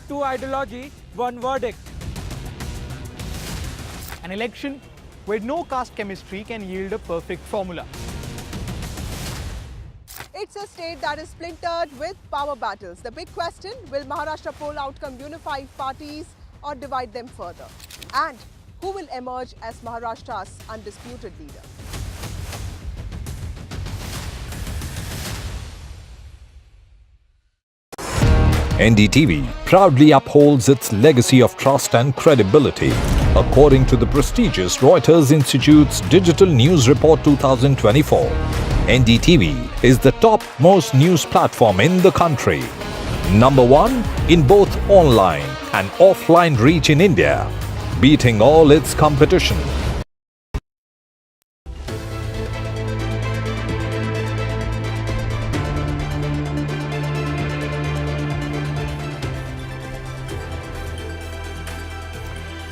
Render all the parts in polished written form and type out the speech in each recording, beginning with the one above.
two ideology, one verdict. An election where no caste chemistry can yield a perfect formula. It's a state that is splintered with power battles. The big question, will Maharashtra poll outcome unify parties or divide them further? And who will emerge as Maharashtra's undisputed leader? NDTV proudly upholds its legacy of trust and credibility. According to the prestigious Reuters Institute's Digital News Report 2024, NDTV is the top-most news platform in the country. Number one in both online and offline reach in India, beating all its competition.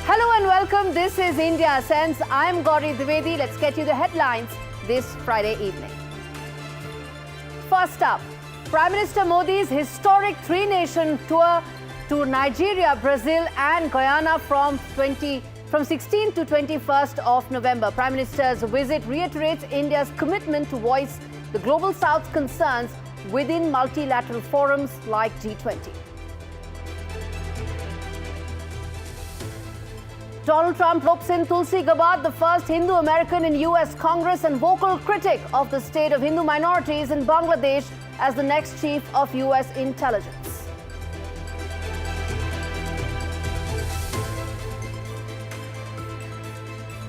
Hello and welcome. This is India Sense. I'm Gauri Dwivedi. Let's get you the headlines this Friday evening. First up, Prime Minister Modi's historic three-nation tour to Nigeria, Brazil and Guyana from 16th to 21st of November. Prime Minister's visit reiterates India's commitment to voice the Global South's concerns within multilateral forums like G20. Donald Trump ropes in Tulsi Gabbard, the first Hindu American in US Congress and vocal critic of the state of Hindu minorities in Bangladesh, as the next chief of US intelligence.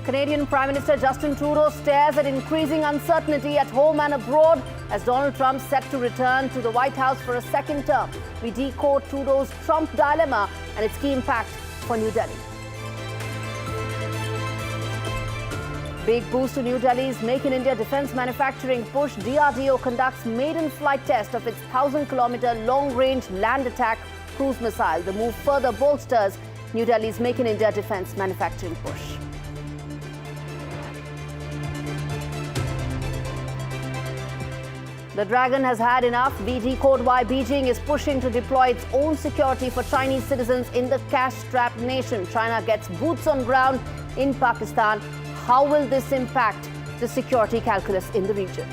Canadian Prime Minister Justin Trudeau stares at increasing uncertainty at home and abroad as Donald Trump set to return to the White House for a second term. We decode Trudeau's Trump dilemma and its key impact for New Delhi. Big boost to New Delhi's Make in India defense manufacturing push. DRDO conducts maiden flight test of its 1,000-kilometer long-range land attack cruise missile. The move further bolsters New Delhi's Make in India defense manufacturing push. The Dragon has had enough. We decode why Beijing is pushing to deploy its own security for Chinese citizens in the cash-strapped nation. China gets boots on ground in Pakistan. How will this impact the security calculus in the region?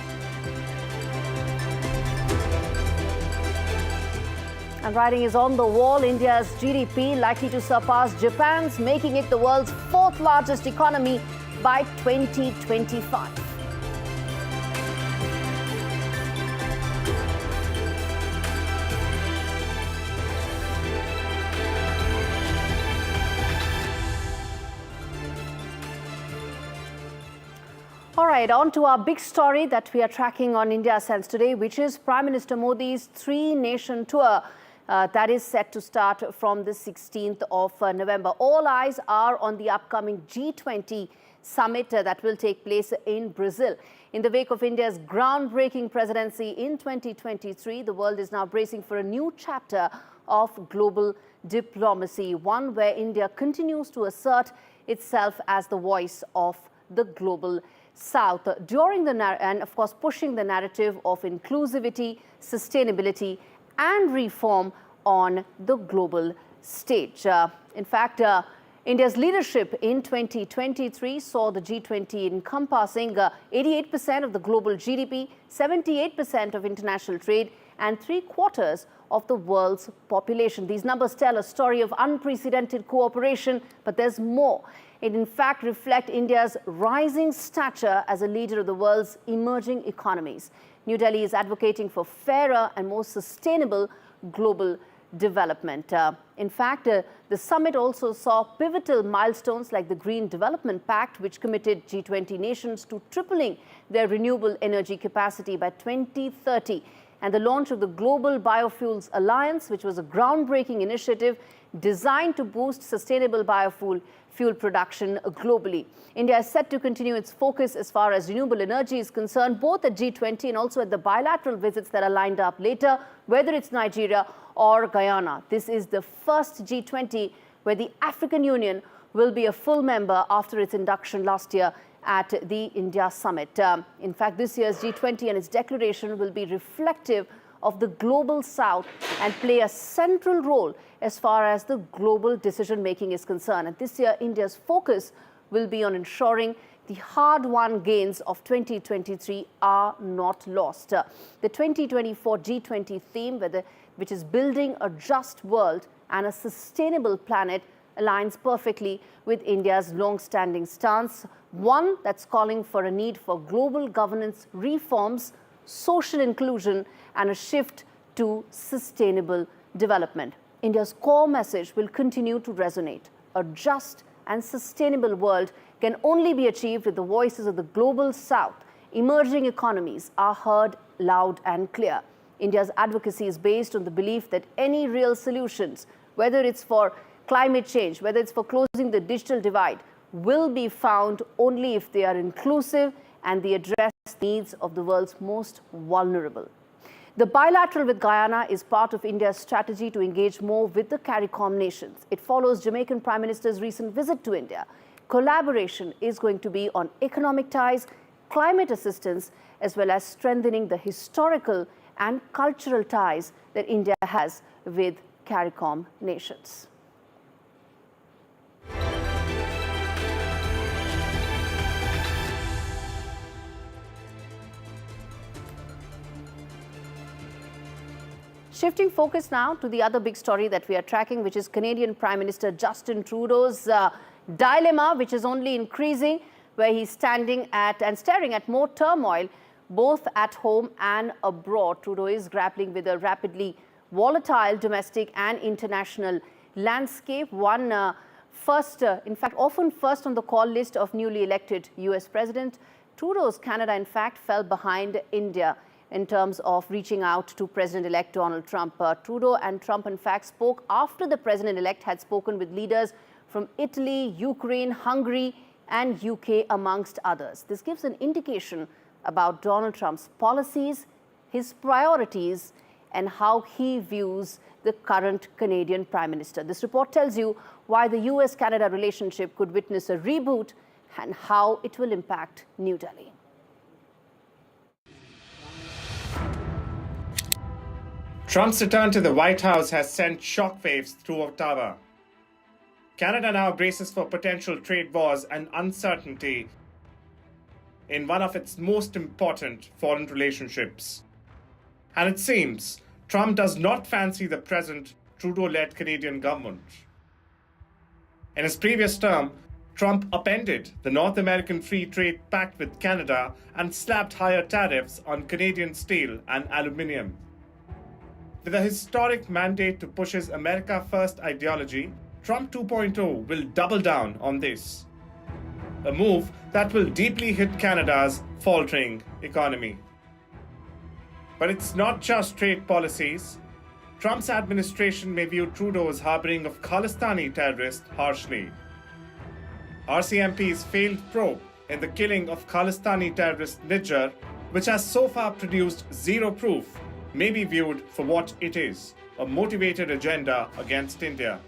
And writing is on the wall. India's GDP likely to surpass Japan's, making it the world's fourth largest economy by 2025. All right, on to our big story that we are tracking on India Sense today, which is Prime Minister Modi's three-nation tour that is set to start from the 16th of November. All eyes are on the upcoming G20 summit that will take place in Brazil. In the wake of India's groundbreaking presidency in 2023, the world is now bracing for a new chapter of global diplomacy, one where India continues to assert itself as the voice of the global South during and of course pushing the narrative of inclusivity, sustainability and reform on the global stage. In fact, India's leadership in 2023 saw the G20 encompassing 88% of the global GDP, 78% of international trade and 3/4 of the world's population. These numbers tell a story of unprecedented cooperation, but there's more. It in fact reflects India's rising stature as a leader of the world's emerging economies. New Delhi is advocating for fairer and more sustainable global development. In fact, the summit also saw pivotal milestones like the Green Development Pact, which committed G20 nations to tripling their renewable energy capacity by 2030, and the launch of the Global Biofuels Alliance, which was a groundbreaking initiative designed to boost sustainable biofuel production globally. India is set to continue its focus as far as renewable energy is concerned, both at G20 and also at the bilateral visits that are lined up later, whether it's Nigeria or Guyana. This is the first G20 where the African Union will be a full member after its induction last year at the India Summit. In fact, this year's G20 and its declaration will be reflective of the global south and play a central role as far as the global decision-making is concerned. And this year, India's focus will be on ensuring the hard-won gains of 2023 are not lost. The 2024 G20 theme, which is building a just world and a sustainable planet, aligns perfectly with India's long-standing stance, one that's calling for a need for global governance reforms, social inclusion, and a shift to sustainable development. India's core message will continue to resonate. A just and sustainable world can only be achieved if the voices of the global south. Emerging economies are heard loud and clear. India's advocacy is based on the belief that any real solutions, whether it's for climate change, whether it's for closing the digital divide, will be found only if they are inclusive and they address the needs of the world's most vulnerable. The bilateral with Guyana is part of India's strategy to engage more with the CARICOM nations. It follows Jamaican Prime Minister's recent visit to India. Collaboration is going to be on economic ties, climate assistance, as well as strengthening the historical and cultural ties that India has with CARICOM nations. Shifting focus now to the other big story that we are tracking, which is Canadian Prime Minister Justin Trudeau's dilemma, which is only increasing, where he's standing at and staring at more turmoil, both at home and abroad. Trudeau is grappling with a rapidly volatile domestic and international landscape. One in fact, often first on the call list of newly elected US President, Trudeau's Canada, in fact, fell behind India in terms of reaching out to President-elect Donald Trump. Trudeau and Trump, in fact, spoke after the President-elect had spoken with leaders from Italy, Ukraine, Hungary, and UK, amongst others. This gives an indication about Donald Trump's policies, his priorities, and how he views the current Canadian Prime Minister. This report tells you why the US-Canada relationship could witness a reboot and how it will impact New Delhi. Trump's return to the White House has sent shockwaves through Ottawa. Canada now braces for potential trade wars and uncertainty in one of its most important foreign relationships. And it seems Trump does not fancy the present Trudeau-led Canadian government. In his previous term, Trump upended the North American Free Trade Pact with Canada and slapped higher tariffs on Canadian steel and aluminium. With a historic mandate to push his America First ideology, Trump 2.0 will double down on this. A move that will deeply hit Canada's faltering economy. But it's not just trade policies. Trump's administration may view Trudeau's harboring of Khalistani terrorists harshly. RCMP's failed probe in the killing of Khalistani terrorist Nijjar, which has so far produced zero proof, may be viewed for what it is, a motivated agenda against India.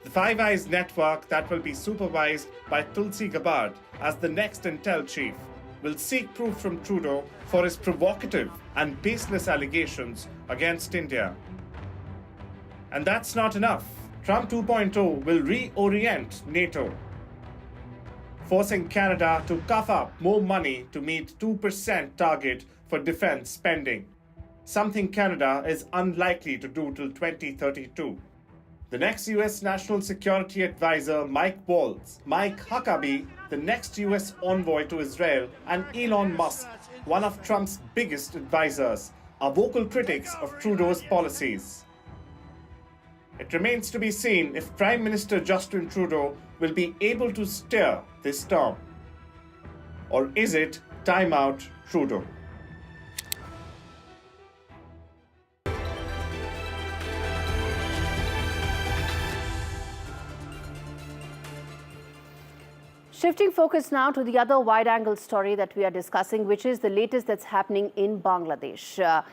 The Five Eyes network that will be supervised by Tulsi Gabbard as the next intel chief will seek proof from Trudeau for his provocative and baseless allegations against India. And that's not enough. Trump 2.0 will reorient NATO, forcing Canada to cough up more money to meet 2% target for defense spending, something Canada is unlikely to do till 2032. The next US National Security Advisor, Mike Waltz, Mike Huckabee, the next US envoy to Israel, and Elon Musk, one of Trump's biggest advisors, are vocal critics of Trudeau's policies. It remains to be seen if Prime Minister Justin Trudeau will be able to steer this storm. Or is it time out Trudeau? Shifting focus now to the other wide-angle story that we are discussing, which is the latest that's happening in Bangladesh.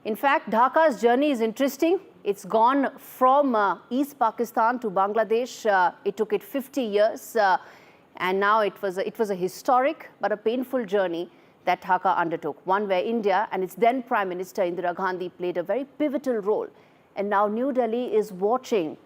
In fact, Dhaka's journey is interesting. It's gone from East Pakistan to Bangladesh. It took it 50 years, and now it was a historic but a painful journey that Dhaka undertook, one where India and its then Prime Minister Indira Gandhi played a very pivotal role. And now New Delhi is watching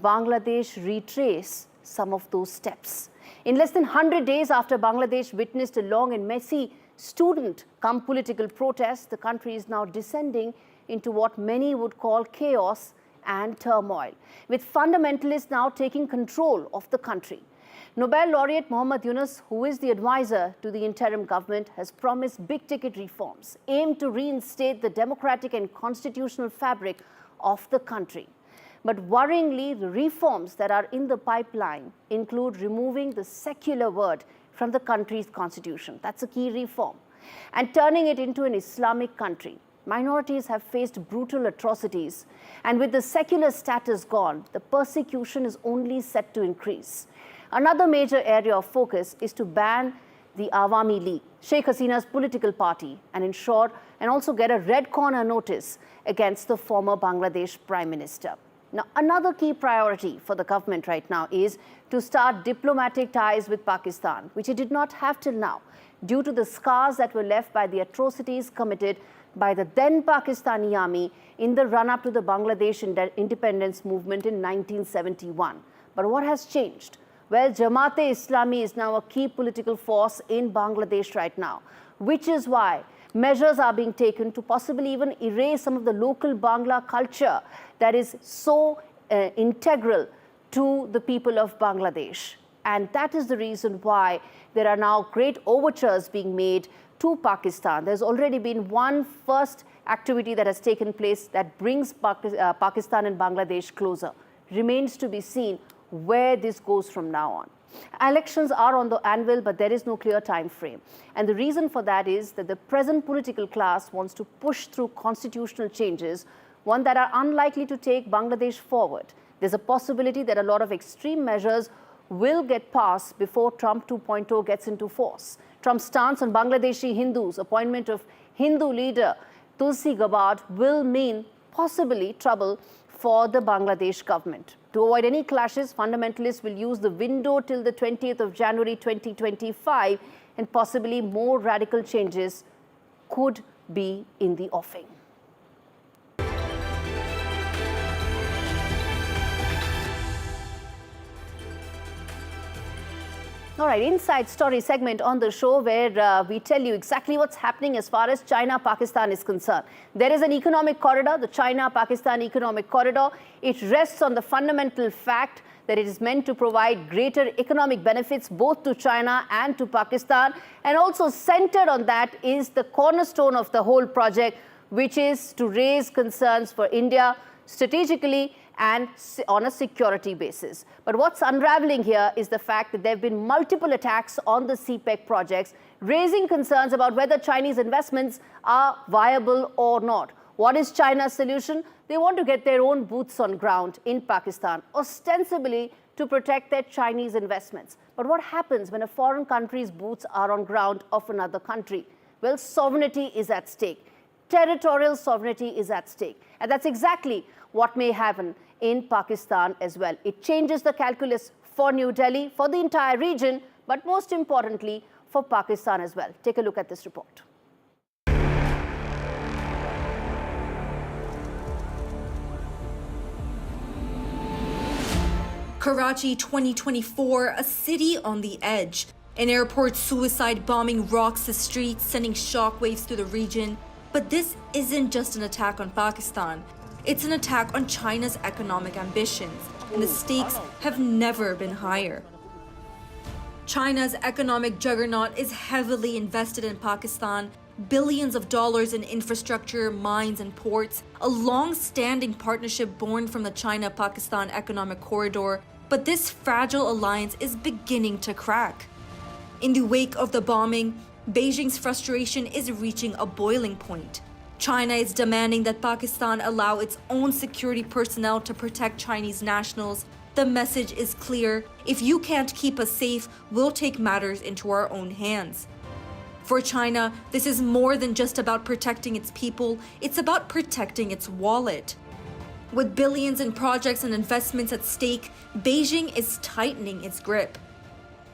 Bangladesh retrace some of those steps. In less than 100 days after Bangladesh witnessed a long and messy student-cum political protest, the country is now descending into what many would call chaos and turmoil, with fundamentalists now taking control of the country. Nobel laureate Muhammad Yunus, who is the advisor to the interim government, has promised big-ticket reforms aimed to reinstate the democratic and constitutional fabric of the country. But worryingly, the reforms that are in the pipeline include removing the secular word from the country's constitution. That's a key reform. And turning it into an Islamic country. Minorities have faced brutal atrocities, and with the secular status gone, the persecution is only set to increase. Another major area of focus is to ban the Awami League, Sheikh Hasina's political party, and also get a red corner notice against the former Bangladesh Prime Minister. Now, another key priority for the government right now is to start diplomatic ties with Pakistan, which it did not have till now, due to the scars that were left by the atrocities committed by the then Pakistani army in the run-up to the Bangladesh independence movement in 1971. But what has changed? Well, Jamaat-e-Islami is now a key political force in Bangladesh right now, which is why measures are being taken to possibly even erase some of the local Bangla culture that is so integral to the people of Bangladesh. And that is the reason why there are now great overtures being made to Pakistan. There's already been one first activity that has taken place that brings Pakistan and Bangladesh closer. Remains to be seen where this goes from now on. Elections are on the anvil, but there is no clear time frame. And the reason for that is that the present political class wants to push through constitutional changes, one that are unlikely to take Bangladesh forward. There's a possibility that a lot of extreme measures will get passed before Trump 2.0 gets into force. Trump's stance on Bangladeshi Hindus, appointment of Hindu leader Tulsi Gabbard, will mean possibly trouble for the Bangladesh government. To avoid any clashes, fundamentalists will use the window till the 20th of January 2025, and possibly more radical changes could be in the offing. All right, Inside Story segment on the show where we tell you exactly what's happening as far as China-Pakistan is concerned. There is an economic corridor, the China-Pakistan Economic Corridor. It rests on the fundamental fact that it is meant to provide greater economic benefits both to China and to Pakistan. And also centered on that is the cornerstone of the whole project, which is to raise concerns for India strategically and on a security basis. But what's unraveling here is the fact that there have been multiple attacks on the CPEC projects, raising concerns about whether Chinese investments are viable or not. What is China's solution? They want to get their own boots on ground in Pakistan, ostensibly to protect their Chinese investments. But what happens when a foreign country's boots are on ground of another country? Well, sovereignty is at stake. Territorial sovereignty is at stake. And that's exactly what may happen in Pakistan as well. It changes the calculus for New Delhi, for the entire region, but most importantly, for Pakistan as well. Take a look at this report. Karachi 2024, a city on the edge. An airport suicide bombing rocks the streets, sending shockwaves through the region. But this isn't just an attack on Pakistan. It's an attack on China's economic ambitions, and the stakes have never been higher. China's economic juggernaut is heavily invested in Pakistan, billions of dollars in infrastructure, mines, and ports, a long-standing partnership born from the China-Pakistan Economic Corridor. But this fragile alliance is beginning to crack. In the wake of the bombing, Beijing's frustration is reaching a boiling point. China is demanding that Pakistan allow its own security personnel to protect Chinese nationals. The message is clear: if you can't keep us safe, we'll take matters into our own hands. For China, this is more than just about protecting its people, it's about protecting its wallet. With billions in projects and investments at stake, Beijing is tightening its grip.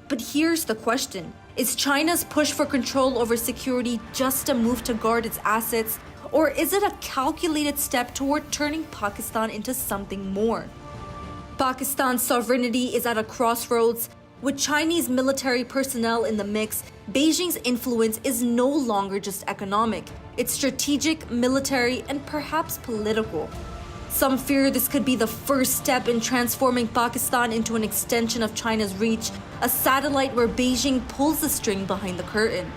But here's the question: Is China's push for control over security just a move to guard its assets, or is it a calculated step toward turning Pakistan into something more? Pakistan's sovereignty is at a crossroads. With Chinese military personnel in the mix, Beijing's influence is no longer just economic. It's strategic, military, and perhaps political. Some fear this could be the first step in transforming Pakistan into an extension of China's reach, a satellite where Beijing pulls the string behind the curtain.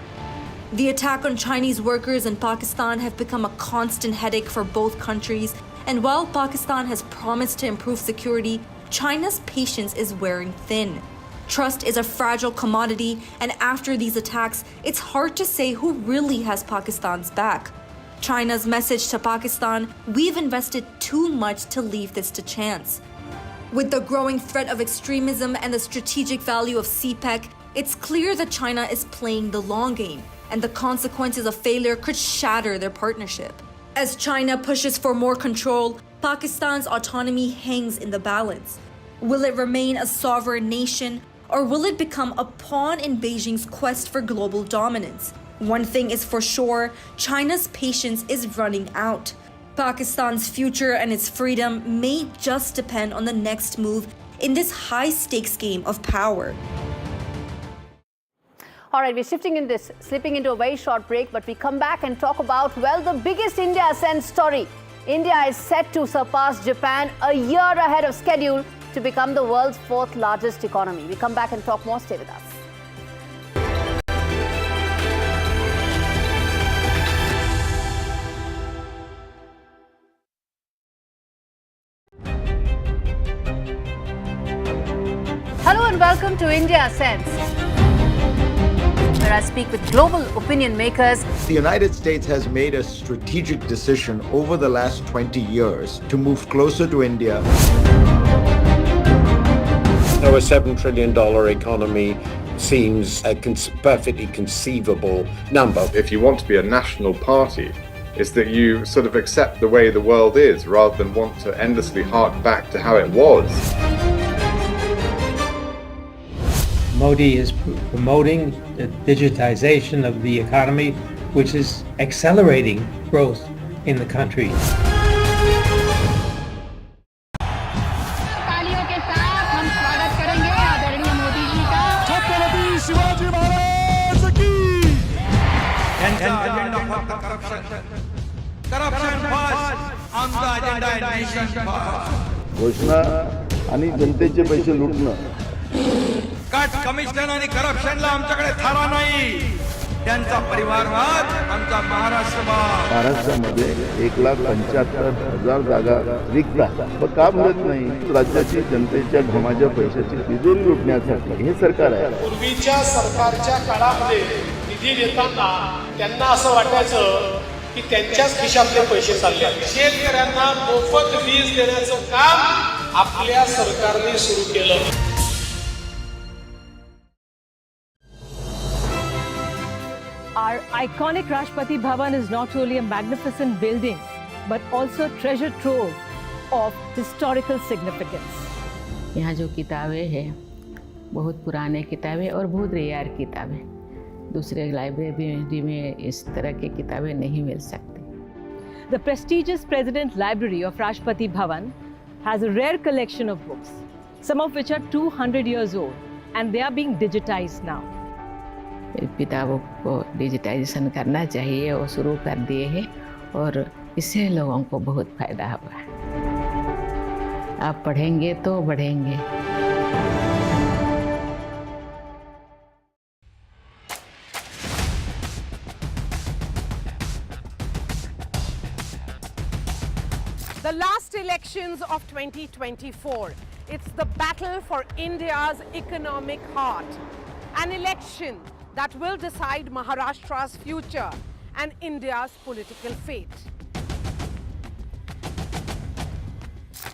The attack on Chinese workers in Pakistan have become a constant headache for both countries, and while Pakistan has promised to improve security, China's patience is wearing thin. Trust is a fragile commodity, and after these attacks, it's hard to say who really has Pakistan's back. China's message to Pakistan: we've invested too much to leave this to chance. With the growing threat of extremism and the strategic value of CPEC, it's clear that China is playing the long game, and the consequences of failure could shatter their partnership. As China pushes for more control, Pakistan's autonomy hangs in the balance. Will it remain a sovereign nation, or will it become a pawn in Beijing's quest for global dominance? One thing is for sure, China's patience is running out. Pakistan's future and its freedom may just depend on the next move in this high-stakes game of power. All right, we're slipping into a very short break, but we come back and talk about, well, the biggest India ascent story. India is set to surpass Japan a year ahead of schedule to become the world's fourth largest economy. We come back and talk more. Stay with us. Hello and welcome to India Ascents, where I speak with global opinion makers. The United States has made a strategic decision over the last 20 years to move closer to India. So a $7 trillion economy seems a perfectly conceivable number. If you want to be a national party, it's that you sort of accept the way the world is rather than want to endlessly hark back to how it was. Modi is promoting the digitization of the economy, which is accelerating growth in the country. घोषणा आणि जनतेचे पैसे लुटणं. Commission आणि करप्शनला आमच्याकडे थारा नाही. त्यांचा परिवारवाद आमचा महाराष्ट्रामध्ये 1,75,000 जागा रिक्त आहेत. पण का भरत नाही? राज्याची जनतेच्या घमाच्या पैशाची तिजोरी लुटण्यासाठी हे सरकार आहे. पूर्वीच्या सरकारच्या काळामध्ये निधी देताना त्यांना असं वाटायचं की त्यांच्याच खिशातले पैसे चालले. शेतकऱ्यांना मोफत वीज देण्याचं काम आपल्या सरकारने सुरू केलं. Our iconic Rashtrapati Bhavan is not only a magnificent building, but also a treasure trove of historical significance. यहाँ जो किताबें हैं बहुत पुराने किताबें और बहुत रेयर किताबें, दूसरे लाइब्रेरी में इस तरह की किताबें नहीं मिल सकती. The prestigious President Library of Rashtrapati Bhavan has a rare collection of books, some of which are 200 years old, and they are being digitized now. किताबों को डिजिटाइजेशन करना चाहिए, वो शुरू कर दिए हैं और इससे लोगों को बहुत फायदा हुआ. आप पढ़ेंगे तो बढ़ेंगे. The last elections of 2024. It's the battle for India's economic heart. An election that will decide Maharashtra's future and India's political fate.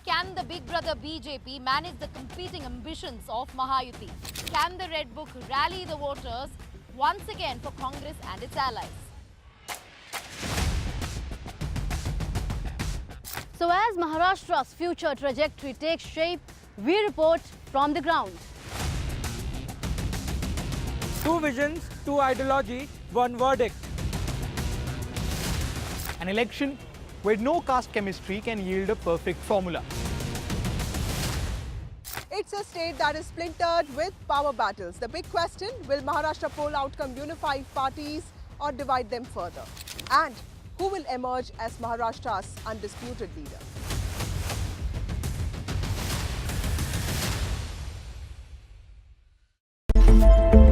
Can the big brother BJP manage the competing ambitions of Mahayuti? Can the Red Book rally the voters once again for Congress and its allies? So as Maharashtra's future trajectory takes shape, we report from the ground. Two visions, two ideology, one verdict. An election where no caste chemistry can yield a perfect formula. It's a state that is splintered with power battles. The big question, will Maharashtra poll outcome unify parties or divide them further? And who will emerge as Maharashtra's undisputed leader?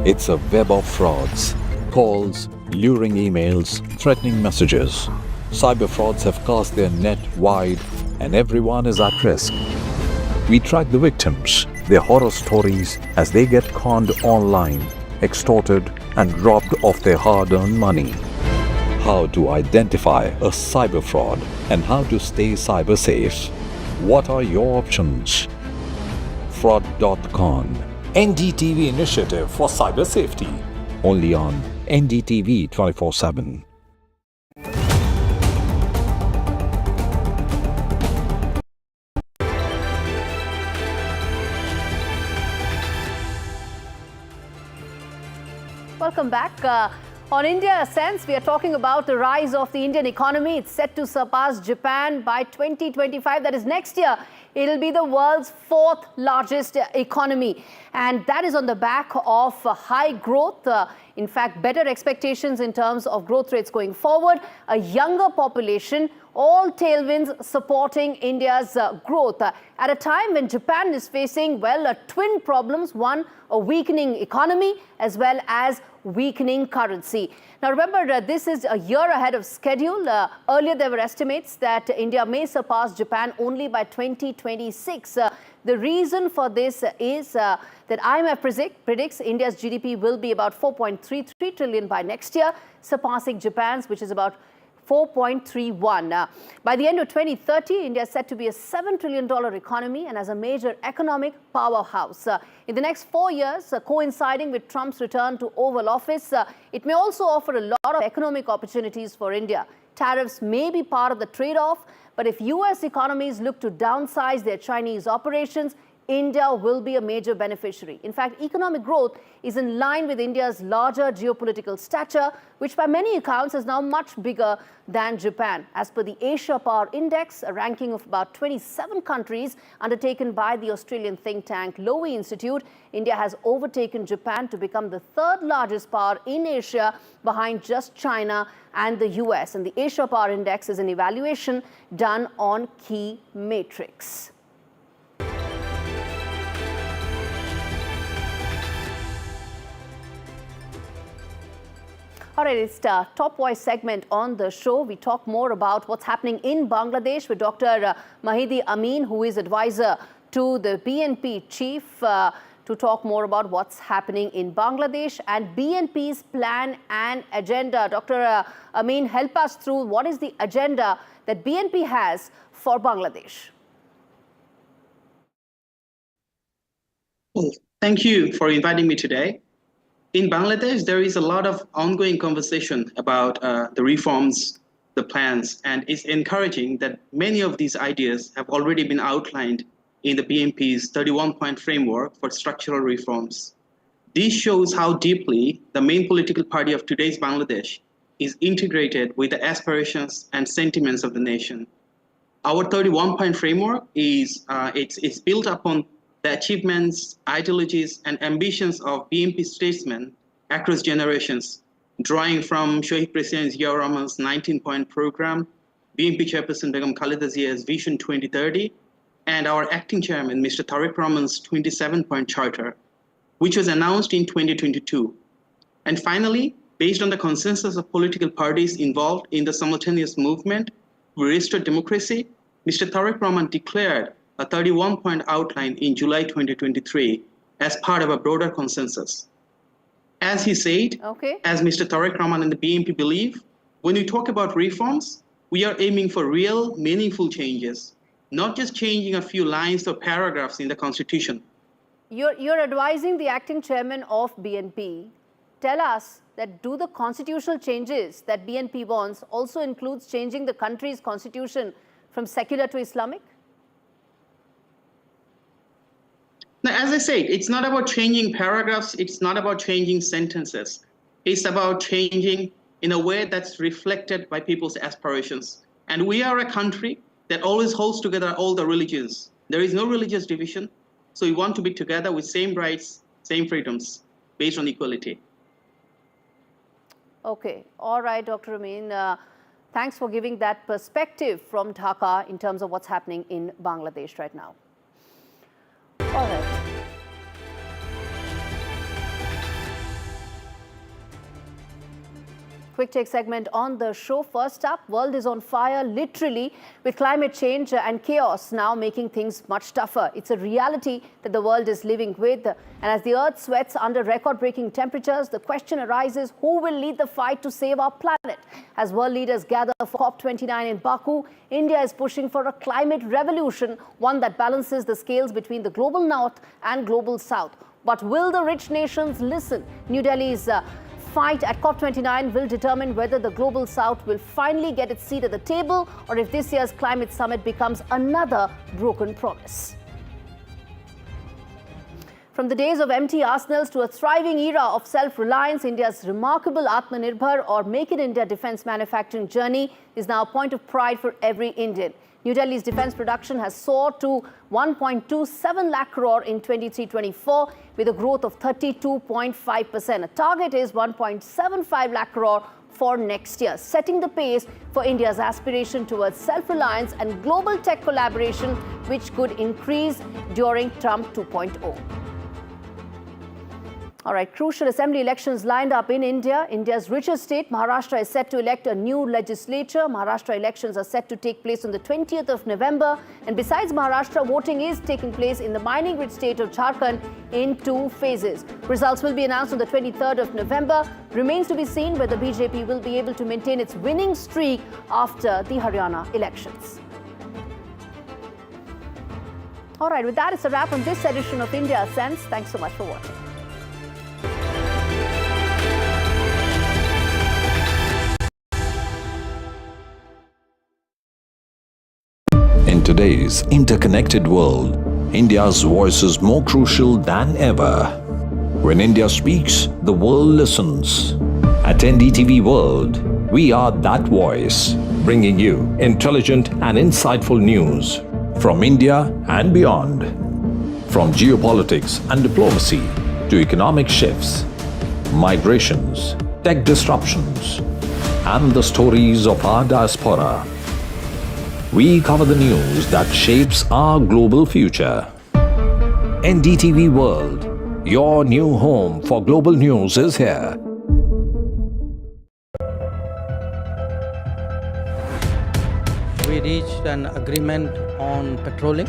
It's a web of frauds, calls, luring emails, threatening messages. Cyber frauds have cast their net wide and everyone is at risk. We track the victims, their horror stories as they get conned online, extorted and robbed of their hard-earned money. How to identify a cyber fraud and how to stay cyber safe. What are your options? Fraud.con, NDTV initiative for cyber safety. Only on NDTV 24/7. Welcome back. On India Sense, we are talking about the rise of the Indian economy. It's set to surpass Japan by 2025. That is next year. It'll be the world's fourth largest economy. And that is on the back of high growth. In fact, better expectations in terms of growth rates going forward. A younger population, all tailwinds supporting India's growth. At a time when Japan is facing, well, twin problems. One, a weakening economy as well as weakening currency. Now remember, this is a year ahead of schedule. Earlier there were estimates that India may surpass Japan only by 2026. The reason for this is that IMF predicts India's GDP will be about 4.33 trillion by next year, surpassing Japan's, which is about 4.31. By the end of 2030, India is set to be a $7 trillion economy and as a major economic powerhouse. In the next 4 years, coinciding with Trump's return to Oval Office, it may also offer a lot of economic opportunities for India. Tariffs may be part of the trade-off, but if US economies look to downsize their Chinese operations, India will be a major beneficiary. In fact, economic growth is in line with India's larger geopolitical stature, which by many accounts is now much bigger than Japan. As per the Asia Power Index, a ranking of about 27 countries undertaken by the Australian think tank Lowy Institute, India has overtaken Japan to become the third largest power in Asia behind just China and the US. And the Asia Power Index is an evaluation done on key metrics. All right, it's the Top Voice segment on the show. We talk more about what's happening in Bangladesh with Dr. Mahdi Amin, who is advisor to the BNP chief, to talk more about what's happening in Bangladesh and BNP's plan and agenda. Dr. Amin, help us through what is the agenda that BNP has for Bangladesh. Well, thank you for inviting me today. In Bangladesh, there is a lot of ongoing conversation about the reforms, the plans, and it's encouraging that many of these ideas have already been outlined in the BNP's 31-point framework for structural reforms. This shows how deeply the main political party of today's Bangladesh is integrated with the aspirations and sentiments of the nation. Our 31-point framework is it's built upon the achievements, ideologies, and ambitions of BNP statesmen across generations, drawing from Shoaib President Ziaur Rahman's 19-point program, BNP Chairperson Begum Khaleda Zia's Vision 2030, and our acting chairman, Mr. Tariq Rahman's 27-point charter, which was announced in 2022. And finally, based on the consensus of political parties involved in the simultaneous movement to restore democracy, Mr. Tariq Rahman declared a 31-point outline in July 2023 as part of a broader consensus. As he said, as Mr. Tariq Rahman and the BNP believe, when we talk about reforms, we are aiming for real, meaningful changes, not just changing a few lines or paragraphs in the Constitution. You're advising the acting chairman of BNP. Tell us that do the constitutional changes that BNP wants also includes changing the country's constitution from secular to Islamic? Now, as I said, it's not about changing paragraphs. It's not about changing sentences. It's about changing in a way that's reflected by people's aspirations. And we are a country that always holds together all the religions. There is no religious division. So we want to be together with same rights, same freedoms, based on equality. Okay. All right, Dr. Amin. Thanks for giving that perspective from Dhaka in terms of what's happening in Bangladesh right now. All right. Quick take segment on the show. First up, world is on fire literally with climate change and chaos now making things much tougher. It's a reality that the world is living with. And as the earth sweats under record-breaking temperatures, the question arises, who will lead the fight to save our planet? As world leaders gather for COP29 in Baku, India is pushing for a climate revolution, one that balances the scales between the global north and global south. But will the rich nations listen? New Delhi's fight at COP29 will determine whether the global south will finally get its seat at the table or if this year's climate summit becomes another broken promise. From the days of empty arsenals to a thriving era of self-reliance, India's remarkable Atmanirbhar or Make in India defence manufacturing journey is now a point of pride for every Indian. New Delhi's defence production has soared to 1.27 lakh crore in 23-24 with a growth of 32.5%. A target is 1.75 lakh crore for next year, setting the pace for India's aspiration towards self-reliance and global tech collaboration, which could increase during Trump 2.0. All right, crucial assembly elections lined up in India. India's richest state, Maharashtra, is set to elect a new legislature. Maharashtra elections are set to take place on the 20th of November. And besides Maharashtra, voting is taking place in the mining-rich state of Jharkhand in 2 phases. Results will be announced on the 23rd of November. Remains to be seen whether BJP will be able to maintain its winning streak after the Haryana elections. All right, with that, it's a wrap on this edition of India Sense. Thanks so much for watching. In today's interconnected world, India's voice is more crucial than ever. When India speaks, the world listens. At NDTV World, we are that voice, bringing you intelligent and insightful news from India and beyond. From geopolitics and diplomacy to economic shifts, migrations, tech disruptions, and the stories of our diaspora. We cover the news that shapes our global future. NDTV World, your new home for global news, is here. We reached an agreement on petroling.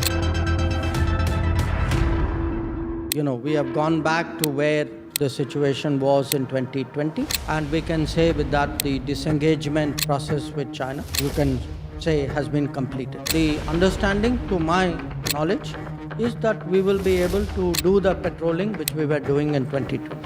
We have gone back to where the situation was in 2020, and we can say with that the disengagement process with China, you can say, has been completed. The understanding, to my knowledge, is that we will be able to do the petroling which we were doing in 2020.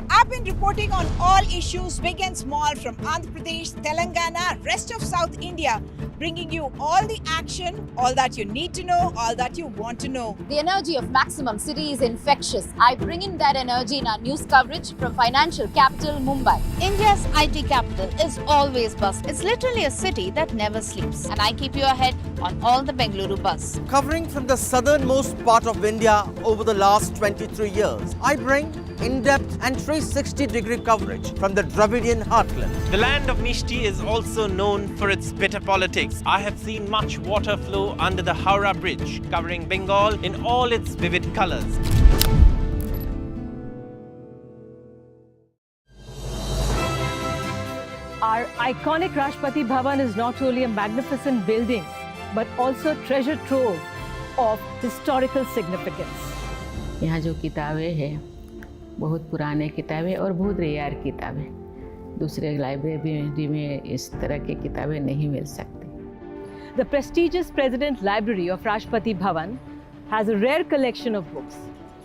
I've been reporting on all issues, big and small, from Andhra Pradesh, Telangana, rest of South India, bringing you all the action, all that you need to know, all that you want to know. The energy of Maximum City is infectious. I bring in that energy in our news coverage from financial capital, Mumbai. India's IT capital is always buzz. It's literally a city that never sleeps. And I keep you ahead on all the Bengaluru buzz. Covering from the southernmost part of India over the last 23 years, I bring in-depth and 360-degree coverage from the Dravidian heartland. The land of Mishti is also known for its bitter politics. I have seen much water flow under the Howrah Bridge, covering Bengal in all its vivid colors. Our iconic Rashtrapati Bhavan is not only a magnificent building, but also a treasure trove of historical significance. यहाँ जो किताबें हैं बहुत पुराने किताबें और बहुत rare किताबें, दूसरे लाइब्रेरी में इस तरह की किताबें नहीं मिल सकती. The prestigious President Library of Rashtrapati Bhavan has a rare collection of books,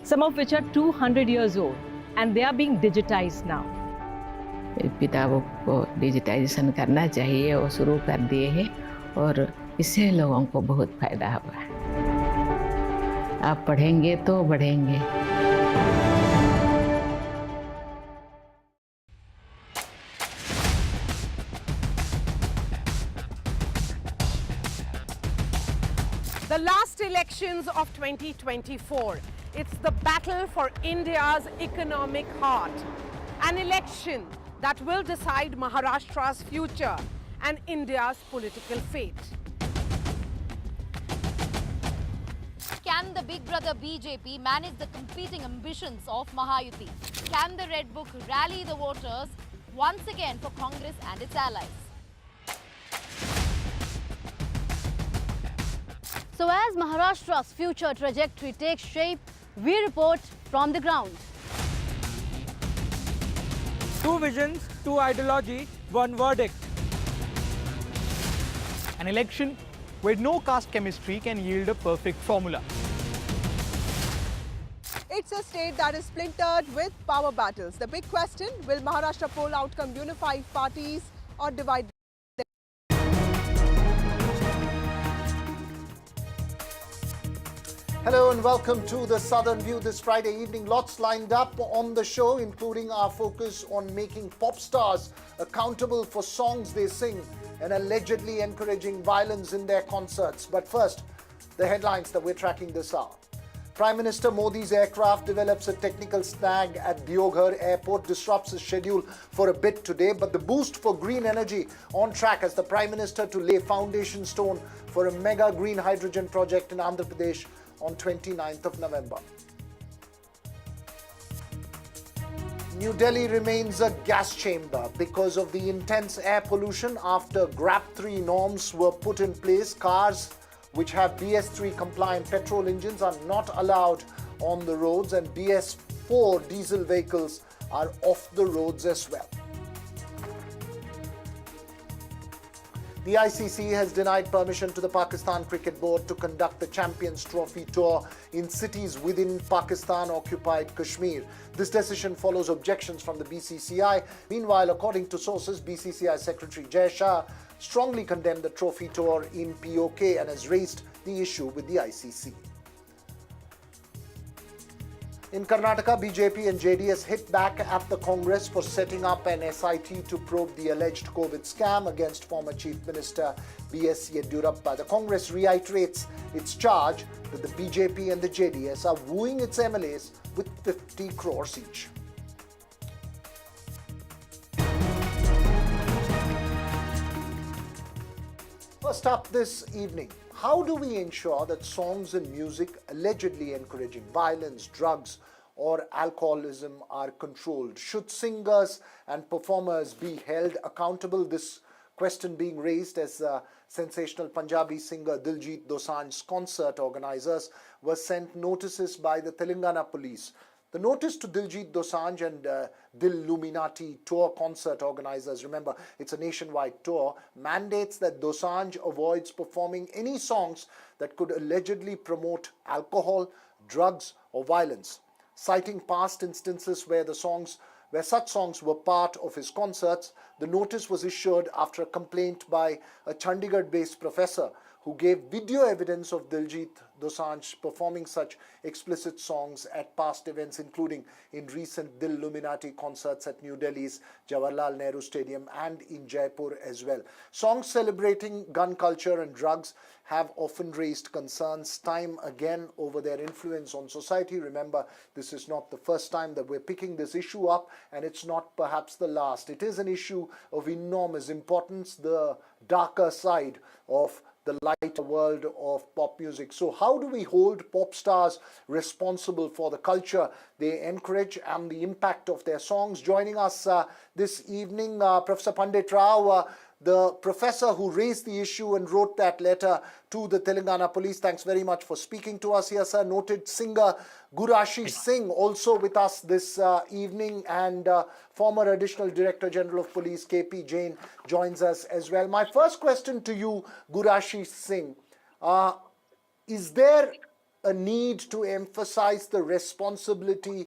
some of which are 200 years old, and they are being digitized now. किताबों को डिजिटाइजेशन करना चाहिए, वो शुरू कर दिए हैं और इससे लोगों को बहुत फायदा हुआ। आप पढ़ेंगे तो बढ़ेंगे। The last elections of 2024. It's the battle for India's economic heart. An election that will decide Maharashtra's future and India's political fate. Can the big brother BJP manage the competing ambitions of Mahayuti? Can the Red Book rally the voters once again for Congress and its allies? So as Maharashtra's future trajectory takes shape, we report from the ground. Two visions, two ideology, one verdict. An election where no caste chemistry can yield a perfect formula. It's a state that is splintered with power battles. The big question, will Maharashtra poll outcome unify parties or divide them? Hello and welcome to the Southern View this Friday evening. Lots lined up on the show, including our focus on making pop stars accountable for songs they sing and allegedly encouraging violence in their concerts. But first, the headlines that we're tracking this hour. Prime Minister Modi's aircraft develops a technical snag at Deoghar Airport, disrupts his schedule for a bit today, but the boost for green energy on track as the Prime Minister to lay foundation stone for a mega green hydrogen project in Andhra Pradesh on 29th of November. New Delhi remains a gas chamber because of the intense air pollution after GRAP-3 norms were put in place. Cars which have BS3 compliant petrol engines are not allowed on the roads, and BS4 diesel vehicles are off the roads as well. The ICC has denied permission to the Pakistan Cricket Board to conduct the Champions Trophy tour in cities within Pakistan-occupied Kashmir. This decision follows objections from the BCCI. Meanwhile, according to sources, BCCI Secretary Jai Shah strongly condemned the trophy tour in POK and has raised the issue with the ICC. In Karnataka, BJP and JDS hit back at the Congress for setting up an SIT to probe the alleged COVID scam against former Chief Minister B.S. Yediyurappa. The Congress reiterates its charge that the BJP and the JDS are wooing its MLAs with 50 crores each. First up this evening, how do we ensure that songs and music allegedly encouraging violence, drugs, or alcoholism are controlled? Should singers and performers be held accountable? This question being raised as sensational Punjabi singer Diljit Dosanjh's concert organizers were sent notices by the Telangana police. The notice to Diljit Dosanjh and Dilluminati tour concert organizers, remember it's a nationwide tour, mandates that Dosanjh avoids performing any songs that could allegedly promote alcohol, drugs or violence. Citing past instances where such songs were part of his concerts, the notice was issued after a complaint by a Chandigarh-based professor who gave video evidence of Diljit Dosanjh performing such explicit songs at past events, including in recent Dilluminati concerts at New Delhi's Jawaharlal Nehru Stadium and in Jaipur as well. Songs celebrating gun culture and drugs have often raised concerns time again over their influence on society. Remember, this is not the first time that we're picking this issue up, and it's not perhaps the last. It is an issue of enormous importance, the darker side of the lighter world of pop music. So how do we hold pop stars responsible for the culture they encourage and the impact of their songs? Joining us this evening, Professor Pandit Rao, the professor who raised the issue and wrote that letter to the Telangana police. Thanks very much for speaking to us here, sir. Noted singer Gurashi Singh also with us this evening, and former Additional Director General of Police KP Jain joins us as well. My first question to you, Gurashi Singh, is there a need to emphasize the responsibility